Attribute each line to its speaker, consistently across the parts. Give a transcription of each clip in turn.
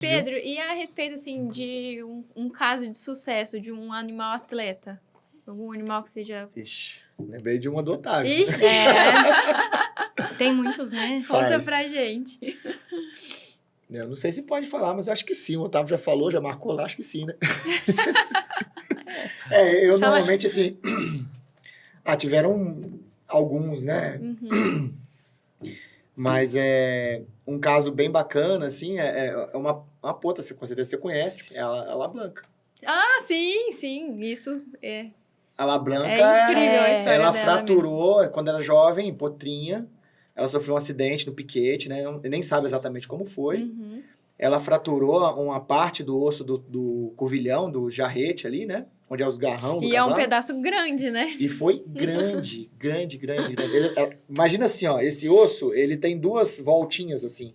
Speaker 1: Pedro, e a respeito, assim, de um caso de sucesso de um animal atleta? Algum animal que seja...
Speaker 2: Ixi, lembrei de uma do Otávio.
Speaker 1: Ixi!
Speaker 3: Tem muitos, né?
Speaker 1: Conta pra gente.
Speaker 2: Eu não sei se pode falar, mas eu acho que sim. O Otávio já falou, já marcou lá, acho que sim, né? Eu normalmente, assim... tiveram alguns, né?
Speaker 1: Uhum.
Speaker 2: Mas um caso bem bacana, assim, é uma pota, com certeza você conhece, é a La Blanca.
Speaker 1: Ah, sim, isso é...
Speaker 2: A La Blanca,
Speaker 1: É incrível a história
Speaker 2: ela
Speaker 1: dela
Speaker 2: fraturou,
Speaker 1: mesmo.
Speaker 2: quando era jovem, potrinha, ela sofreu um acidente no piquete, né? Nem sabe exatamente como foi.
Speaker 1: Uhum.
Speaker 2: Ela fraturou uma parte do osso do covilhão, do jarrete ali, né? Onde é os garrão do
Speaker 1: E
Speaker 2: cavalo.
Speaker 1: é um pedaço grande, né?
Speaker 2: E foi grande. Imagina assim, ó, esse osso, ele tem 2 voltinhas assim.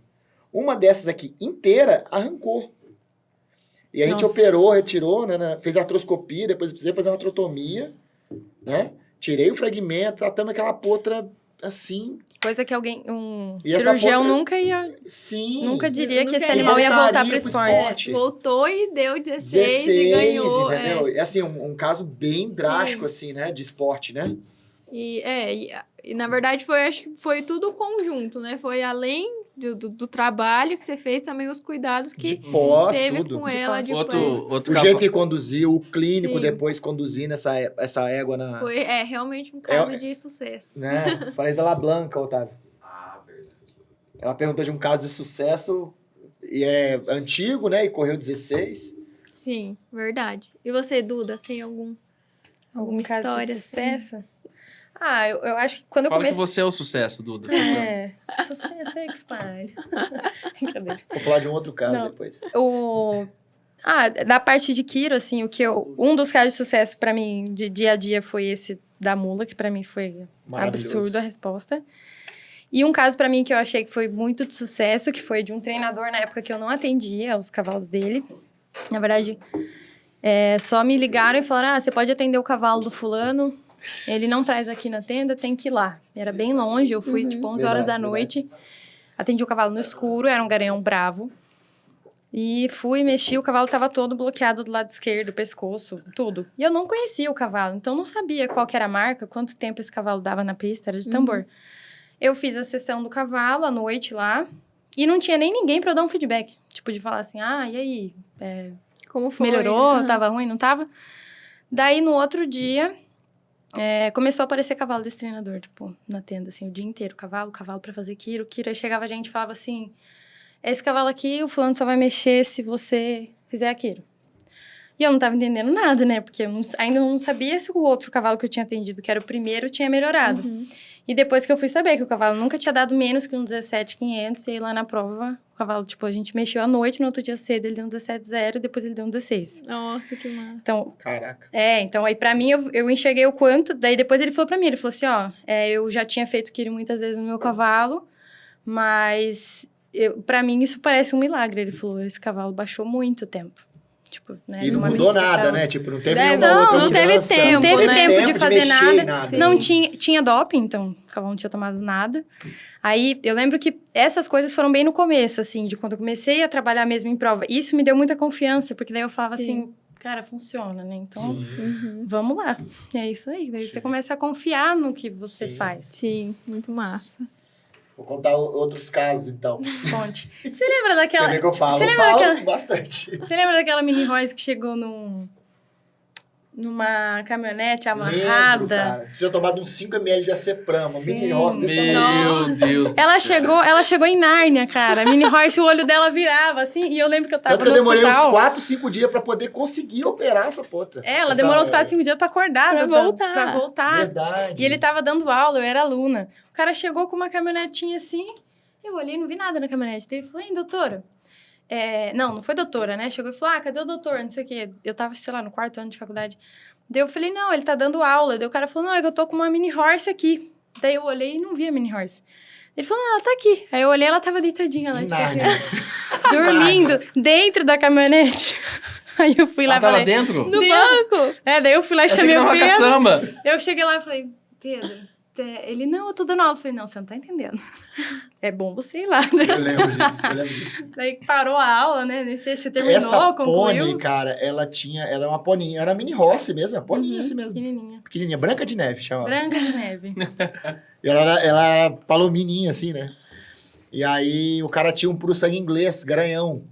Speaker 2: Uma dessas aqui inteira arrancou. E a gente operou, retirou, né, fez artroscopia, depois precisei fazer uma artrotomia, né? Tirei o fragmento, tratamos aquela potra assim.
Speaker 3: Coisa que um
Speaker 2: E essa
Speaker 3: cirurgião
Speaker 2: potra-
Speaker 3: nunca ia...
Speaker 2: Sim.
Speaker 3: Nunca diria que
Speaker 1: Nunca
Speaker 3: esse
Speaker 1: ia.
Speaker 3: animal ia voltar
Speaker 2: Voltaria
Speaker 3: pro
Speaker 2: pro
Speaker 3: esporte.
Speaker 2: esporte.
Speaker 1: Voltou e deu 16 e ganhou.
Speaker 2: Entendeu? É assim, um caso bem drástico,
Speaker 1: Sim.
Speaker 2: assim, né? De esporte, né?
Speaker 1: E na verdade acho que foi tudo conjunto, né? Foi além do trabalho que você fez, também os cuidados que
Speaker 2: De pós,
Speaker 1: teve
Speaker 2: tudo.
Speaker 1: com ela de
Speaker 2: O jeito que conduziu, o clínico
Speaker 1: Sim.
Speaker 2: depois conduzindo essa égua na...
Speaker 1: Foi realmente um caso de sucesso.
Speaker 2: Né? Falei da La Blanca, Otávio.
Speaker 4: Verdade.
Speaker 2: Ela perguntou de um caso de sucesso, e é antigo, né? E correu 16.
Speaker 1: Sim, verdade. E você, Duda, tem alguma
Speaker 3: caso
Speaker 1: história
Speaker 3: de sucesso? Eu acho que quando eu
Speaker 4: Fala
Speaker 3: comecei...
Speaker 4: que você é o sucesso, Duda.
Speaker 3: Sucesso é que espalha. Brincadeira.
Speaker 2: Vou falar de um outro caso
Speaker 3: Não.
Speaker 2: depois.
Speaker 3: Da parte de Quiro, assim, um dos casos de sucesso pra mim, de dia a dia, foi esse da mula, que pra mim foi
Speaker 2: Maravilhoso.
Speaker 3: absurdo a resposta. E um caso pra mim que eu achei que foi muito de sucesso, que foi de um treinador na época que eu não atendia os cavalos dele. Na verdade, só me ligaram e falaram, você pode atender o cavalo do fulano, ele não traz aqui na tenda, tem que ir lá. Era bem longe, eu fui, 11 horas da noite. Atendi o cavalo no escuro, era um garanhão bravo. E fui, mexi, o cavalo estava todo bloqueado do lado esquerdo, pescoço, tudo. E eu não conhecia o cavalo, então não sabia qual que era a marca, quanto tempo esse cavalo dava na pista, era de tambor. Eu fiz a sessão do cavalo à noite lá, e não tinha nem ninguém para eu dar um feedback. Tipo, de falar assim, e aí?
Speaker 1: Como foi?
Speaker 3: Melhorou? Tava ruim? Não tava? Daí, no outro dia... começou a aparecer cavalo desse treinador, tipo, na tenda, assim, o dia inteiro. Cavalo pra fazer Quiro. Aí chegava a gente e falava assim, esse cavalo aqui, o fulano só vai mexer se você fizer a Quiro. E eu não tava entendendo nada, né? Porque eu ainda não sabia se o outro cavalo que eu tinha atendido, que era o primeiro, tinha melhorado. E depois que eu fui saber que o cavalo nunca tinha dado menos que um 17,500, e aí lá na prova, o cavalo, tipo, a gente mexeu à noite, no outro dia cedo ele deu um 17,0, depois ele deu um 16.
Speaker 1: Nossa, que massa.
Speaker 3: Então,
Speaker 2: Caraca.
Speaker 3: então aí pra mim, eu enxerguei o quanto, daí depois ele falou pra mim, ele falou assim, eu já tinha feito Quiro muitas vezes no meu cavalo, mas pra mim isso parece um milagre. Ele falou, esse cavalo baixou muito o tempo. Tipo, né,
Speaker 2: E não
Speaker 3: numa
Speaker 2: mudou
Speaker 3: mexida
Speaker 2: nada,
Speaker 3: pra
Speaker 2: né? Tipo, não teve
Speaker 1: Não,
Speaker 2: nenhuma outra
Speaker 1: não teve
Speaker 2: mudança.
Speaker 1: tempo,
Speaker 3: Não teve
Speaker 1: né?
Speaker 3: tempo de fazer
Speaker 2: mexer em
Speaker 3: nada.
Speaker 2: Sim.
Speaker 3: Não tinha doping, então o cavalo não tinha tomado nada. Aí eu lembro que essas coisas foram bem no começo, assim, de quando eu comecei a trabalhar mesmo em prova. Isso me deu muita confiança, porque daí eu falava assim, cara, funciona, né? Então, vamos lá. E é isso aí. Daí você começa a confiar no que você faz.
Speaker 1: Sim, muito massa.
Speaker 2: Vou contar outros casos, então.
Speaker 3: Fonte. Você lembra daquela...
Speaker 2: Você vê que eu falo?
Speaker 3: Você
Speaker 2: Eu
Speaker 3: lembra
Speaker 2: falo
Speaker 3: daquela...
Speaker 2: bastante.
Speaker 3: Você lembra daquela mini Royce que chegou numa caminhonete amarrada?
Speaker 2: Lembro, cara. Tinha tomado uns 5 ml de Aceprama.
Speaker 3: Sim.
Speaker 2: Mini Roça desse tamanho.
Speaker 4: Meu Deus do
Speaker 3: Ela
Speaker 4: céu.
Speaker 3: chegou em Nárnia, cara. A mini Royce, o olho dela virava, assim, e eu lembro que eu tava
Speaker 2: Tanto que
Speaker 3: no
Speaker 2: eu demorei
Speaker 3: hospital.
Speaker 2: uns 4, 5 dias pra poder conseguir operar essa potra.
Speaker 3: Ela demorou uns 4, 5 dias pra acordar.
Speaker 1: Pra voltar.
Speaker 3: Pra voltar.
Speaker 2: Verdade.
Speaker 3: E ele tava dando aula, eu era aluna. O cara chegou com uma caminhonetinha assim, eu olhei e não vi nada na caminhonete. Daí ele falou, doutora? Não foi doutora, né? Chegou e falou, cadê o doutor? Não sei o quê. Eu tava, sei lá, no 4º ano de faculdade. Daí eu falei, não, ele tá dando aula. Daí o cara falou, não, é que eu tô com uma mini horse aqui. Daí eu olhei e não vi a mini horse. Ele falou, não, ela tá aqui. Aí eu olhei, ela tava deitadinha lá, tipo assim, dormindo dentro da caminhonete. Aí eu fui lá e
Speaker 4: Ela tava
Speaker 3: falei...
Speaker 4: dentro?
Speaker 1: No banco?
Speaker 3: Daí eu fui lá e chamei o Pedro.
Speaker 4: Caçamba.
Speaker 3: Eu cheguei lá e falei, Pedro, Ele, não, eu tô dando aula. Eu falei, não, você não tá entendendo. É bom você ir lá.
Speaker 2: Eu lembro disso.
Speaker 3: Daí parou a aula, né? Nem sei se você terminou,
Speaker 2: Essa
Speaker 3: concluiu.
Speaker 2: pônei, cara, ela era uma poninha, era mini horse mesmo, uma poninha assim mesmo. Pequenininha, Branca de Neve chamava.
Speaker 3: Branca de Neve.
Speaker 2: E ela era palomininha assim, né? E aí o cara tinha um puro sangue inglês, garanhão.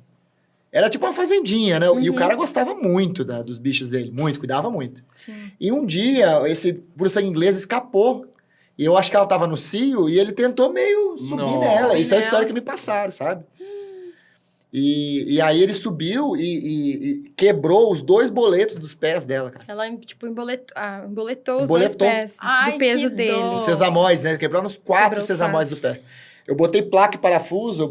Speaker 2: Era tipo uma fazendinha, né? E o cara gostava muito dos bichos dele, muito, cuidava muito.
Speaker 3: Sim.
Speaker 2: E um dia, esse puro sangue inglês escapou. E eu acho que ela tava no cio e ele tentou meio subir nela. Isso é a história que me passaram, sabe? E aí ele subiu e quebrou os 2 boletos dos pés dela, cara.
Speaker 3: Ela, tipo, emboletou os 2 pés do peso dele.
Speaker 2: Os sesamóis, né? Quebrou nos 4 sesamóis do pé. Eu botei placa e parafuso,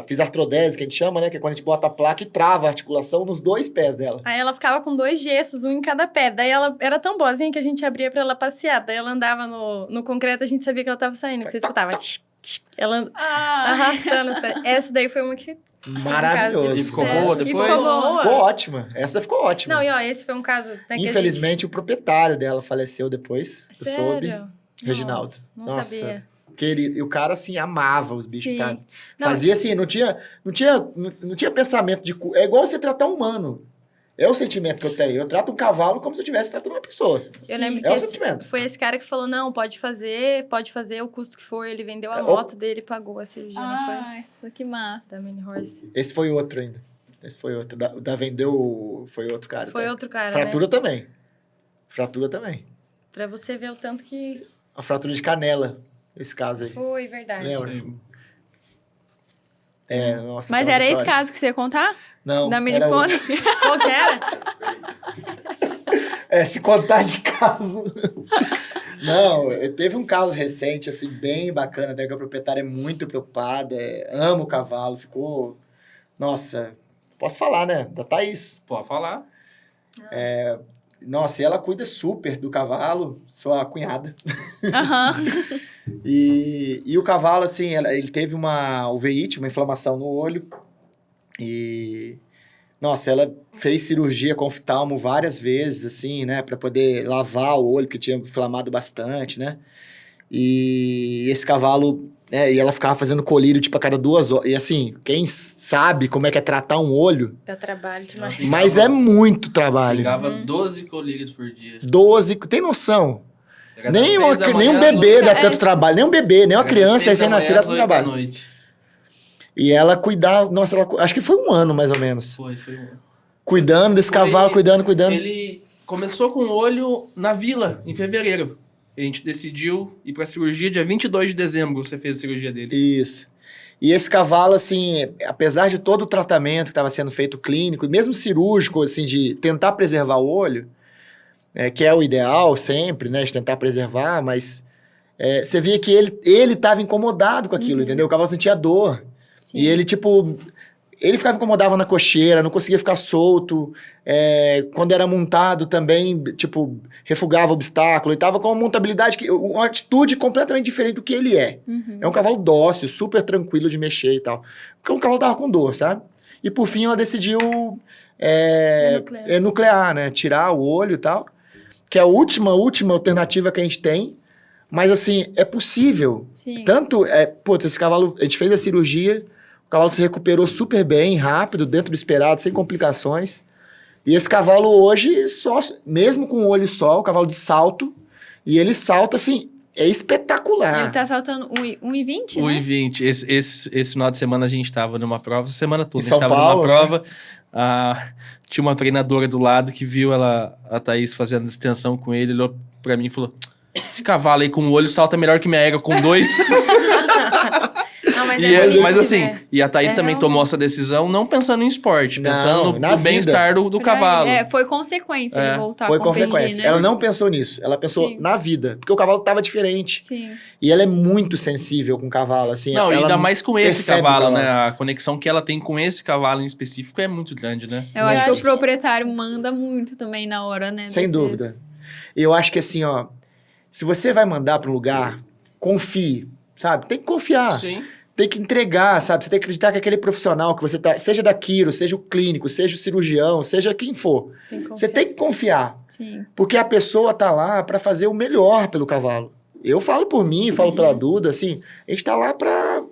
Speaker 2: fiz artrodese, que a gente chama, né? Que é quando a gente bota a placa e trava a articulação nos 2 pés dela.
Speaker 3: Aí ela ficava com 2 gessos, um em cada pé. Daí ela era tão boazinha que a gente abria pra ela passear. Daí ela andava no concreto, a gente sabia que ela tava saindo, que você escutava. Ela arrastando os pés. Essa daí foi uma que...
Speaker 2: Maravilhoso.
Speaker 4: E ficou boa depois?
Speaker 2: Ficou ótima. Essa ficou ótima.
Speaker 3: Não, e ó, esse foi um caso...
Speaker 2: Infelizmente, o proprietário dela faleceu depois. Eu soube.
Speaker 3: Sério?
Speaker 2: Reginaldo.
Speaker 3: Não sabia.
Speaker 2: E o cara, assim, amava os bichos,
Speaker 3: Sim.
Speaker 2: sabe?
Speaker 3: Não,
Speaker 2: Fazia assim, não tinha pensamento de... É igual você tratar um humano. É o sentimento que eu tenho. Eu trato um cavalo como se eu estivesse tratando uma pessoa.
Speaker 3: Eu lembro
Speaker 2: É o
Speaker 3: que
Speaker 2: sentimento.
Speaker 3: foi esse cara que falou, não, pode fazer o custo que for. Ele vendeu a moto dele e pagou a cirurgia, não foi?
Speaker 1: Isso que massa.
Speaker 3: Da Mini Horse.
Speaker 2: Esse foi outro ainda. Esse foi outro. Da vendeu... Foi outro cara.
Speaker 3: Foi
Speaker 2: tá?
Speaker 3: outro cara,
Speaker 2: Fratura
Speaker 3: né?
Speaker 2: também. Fratura também.
Speaker 3: Pra você ver o tanto que...
Speaker 2: A fratura de canela. Esse caso aí.
Speaker 3: Foi, verdade.
Speaker 2: Lembra? Nossa.
Speaker 1: Mas
Speaker 2: aquelas
Speaker 1: era esse
Speaker 2: histórias.
Speaker 1: caso que você ia contar?
Speaker 2: Não,
Speaker 1: Da mini
Speaker 2: era
Speaker 1: pônei?
Speaker 2: outro.
Speaker 3: Qual que era?
Speaker 2: Se contar de caso... Não, teve um caso recente, assim, bem bacana, até que a proprietária é muito preocupada, ama o cavalo, ficou... Nossa, posso falar, né? Da Thaís.
Speaker 4: Pode falar.
Speaker 2: Nossa, e ela cuida super do cavalo, sua cunhada.
Speaker 1: Aham.
Speaker 2: E o cavalo, assim, ele teve uma uveíte, uma inflamação no olho. E... Nossa, ela fez cirurgia com oftalmo várias vezes, assim, né? Pra poder lavar o olho, porque tinha inflamado bastante, né? E esse cavalo... e ela ficava fazendo colírio, tipo, a cada 2 horas. E assim, quem sabe como é que é tratar um olho...
Speaker 3: Dá trabalho demais.
Speaker 2: Mas é muito trabalho.
Speaker 4: Pegava 12 colírios por dia.
Speaker 2: 12... Tem noção?
Speaker 4: Pegava
Speaker 2: Nem
Speaker 4: das 6 da
Speaker 2: um
Speaker 4: manhã,
Speaker 2: bebê dá
Speaker 1: É,
Speaker 2: tanto trabalho. Nem um bebê, nem uma
Speaker 4: pegava
Speaker 2: criança
Speaker 4: 6 da
Speaker 2: recém-nascida
Speaker 4: manhã
Speaker 2: dá
Speaker 4: às
Speaker 2: tanto
Speaker 4: 8 da
Speaker 2: trabalho.
Speaker 4: noite.
Speaker 2: E ela cuidava... Nossa, acho que foi 1 ano, mais ou menos.
Speaker 4: Foi.
Speaker 2: Cuidando desse cavalo, cuidando.
Speaker 4: Ele começou com o olho na vila, em fevereiro. A gente decidiu ir pra cirurgia dia 22 de dezembro, você fez a cirurgia dele.
Speaker 2: Isso. E esse cavalo, assim, apesar de todo o tratamento que estava sendo feito clínico, e mesmo cirúrgico, assim, de tentar preservar o olho, que é o ideal sempre, né, de tentar preservar, mas você via que ele estava incomodado com aquilo, entendeu? O cavalo sentia dor.
Speaker 1: Sim.
Speaker 2: E ele, tipo... Ele ficava incomodado na cocheira, não conseguia ficar solto. Quando era montado também, tipo, refugava obstáculo. Ele tava com uma montabilidade, uma atitude completamente diferente do que ele é.
Speaker 1: Uhum.
Speaker 2: É um cavalo dócil, super tranquilo de mexer e tal. Porque o cavalo tava com dor, sabe? E por fim ela decidiu nuclear, né? Tirar o olho e tal. Que é a última alternativa que a gente tem. Mas assim, é possível.
Speaker 1: Sim.
Speaker 2: Tanto, esse cavalo, a gente fez a cirurgia... O cavalo se recuperou super bem, rápido, dentro do esperado, sem complicações. E esse cavalo hoje, mesmo com o olho só, o cavalo de salto, e ele salta assim, é espetacular.
Speaker 1: Ele tá saltando 1,20, né?
Speaker 4: 1,20. Esse final de semana a gente tava numa prova, semana toda.
Speaker 2: Em São
Speaker 4: a gente tava
Speaker 2: Paulo,
Speaker 4: numa prova, tinha uma treinadora do lado que viu a Thaís fazendo extensão com ele, olhou pra mim e falou: esse cavalo aí com o olho salta melhor que minha égua com 2.
Speaker 3: Não, mas
Speaker 4: Mas assim,
Speaker 3: né?
Speaker 4: e a Thaís também tomou essa decisão não pensando em esporte, pensando
Speaker 2: na
Speaker 4: no
Speaker 2: vida.
Speaker 4: bem-estar do cavalo.
Speaker 1: Foi consequência ele voltar
Speaker 2: Foi
Speaker 1: a competir,
Speaker 2: consequência.
Speaker 1: né?
Speaker 2: Ela não pensou nisso, ela pensou
Speaker 1: Sim.
Speaker 2: na vida, porque o cavalo tava diferente.
Speaker 1: Sim.
Speaker 2: E ela é muito sensível com o cavalo, assim.
Speaker 4: Não,
Speaker 2: ela
Speaker 4: ainda mais com esse
Speaker 2: percebe o
Speaker 4: cavalo, né? A conexão que ela tem com esse cavalo em específico é muito grande, né?
Speaker 1: Eu acho que o proprietário manda muito também na hora, né?
Speaker 2: Sem dúvida. Eu acho que assim, ó, se você vai mandar para um lugar, confie, sabe? Tem que confiar.
Speaker 4: Sim.
Speaker 2: Tem que entregar, sabe? Você tem que acreditar que aquele profissional que você tá, seja da quiro, seja o clínico, seja o cirurgião, seja quem for, você tem que confiar.
Speaker 1: Sim.
Speaker 2: Porque a pessoa tá lá para fazer o melhor pelo cavalo. Eu falo por mim, falo pela Duda, assim, a gente tá lá pra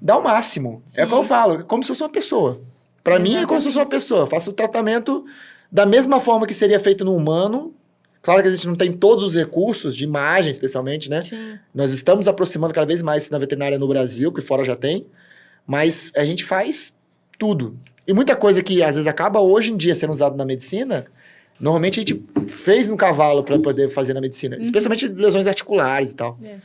Speaker 2: dar o máximo. É o que eu falo, é como se fosse uma pessoa. Pra mim é como se fosse uma pessoa. Eu faço o tratamento da mesma forma que seria feito no humano. Claro que a gente não tem todos os recursos de imagem, especialmente, né?
Speaker 3: Sim.
Speaker 2: Nós estamos aproximando cada vez mais na veterinária no Brasil, que fora já tem. Mas a gente faz tudo. E muita coisa que às vezes acaba hoje em dia sendo usado na medicina, normalmente a gente fez no cavalo para poder fazer na medicina. Especialmente lesões articulares e tal.